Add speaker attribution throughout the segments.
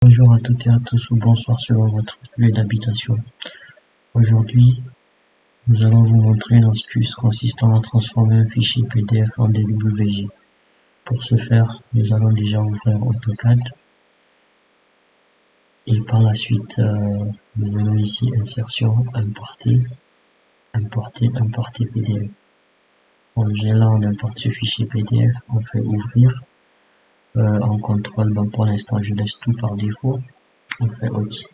Speaker 1: Bonjour à toutes et à tous ou bonsoir selon votre lieu d'habitation. Aujourd'hui, nous allons vous montrer une astuce consistant à transformer un fichier PDF en DWG. Pour ce faire, nous allons déjà ouvrir AutoCAD et par la suite, nous venons ici insertion, importer PDF. On vient là, on importe ce fichier PDF, on fait ouvrir en contrôle. Bon, pour l'instant, je laisse tout par défaut. On fait OK.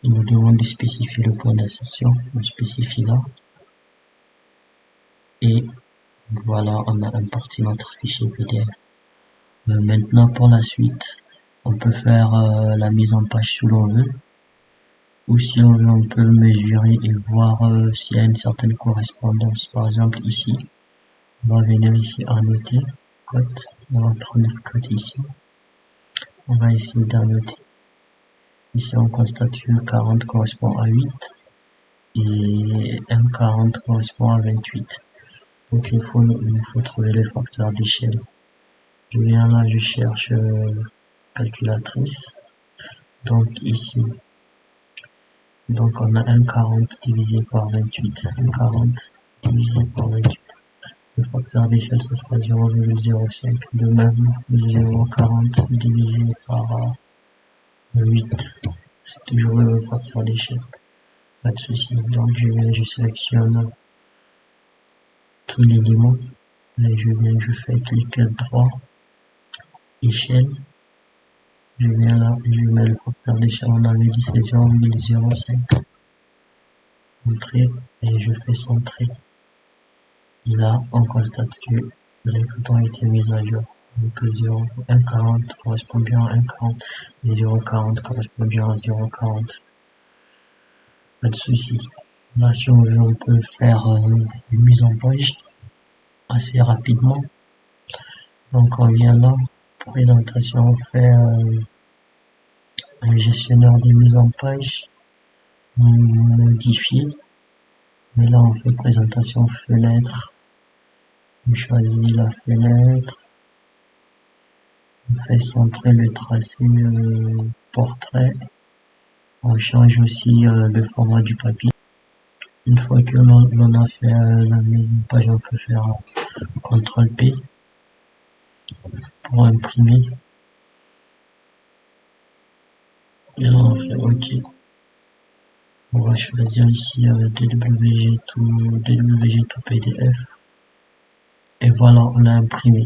Speaker 1: Il nous demande de spécifier le point d'insertion, on spécifie là. Et voilà, on a importé notre fichier PDF. Maintenant, pour la suite, on peut faire la mise en page si l'on veut. Ou si l'on veut, on peut mesurer et voir s'il y a une certaine correspondance. Par exemple, ici, on va venir ici annoter, cote. On va prendre cote ici. On va essayer d'annoter. Ici, on constate que 40 correspond à 8 et 1,40 correspond à 28. Donc, il nous faut trouver les facteurs d'échelle. Je viens là, je cherche calculatrice. Donc, ici, donc on a 1,40 divisé par 28. 1,40 divisé par 28. Le facteur d'échelle, ce sera 0,05. De même, 0,40 divisé par 8. C'est toujours le facteur d'échelle. Pas de souci. Donc, je sélectionne tous les éléments. Et je fais clic droit, échelle. Je viens là et je mets le facteur d'échelle. On avait dit c'est 0,05. Entrée et je fais centrer. Et là, on constate que les boutons ont été mis à jour. Donc 1,40 correspond bien à 1,40 et 0,40 correspond bien à 0,40. Pas de souci. Là, si on veut, on peut faire une mise en page assez rapidement. Donc, on vient là, présentation, on fait un gestionnaire des mises en page, modifier. Mais là, on fait présentation fenêtre. On choisit la fenêtre. On fait centrer le tracé portrait. On change aussi le format du papier. Une fois que l'on a fait la mise en page, on peut faire CTRL P pour imprimer. Et là, on fait OK. On va choisir ici DWG to PDF. Et voilà, on a imprimé.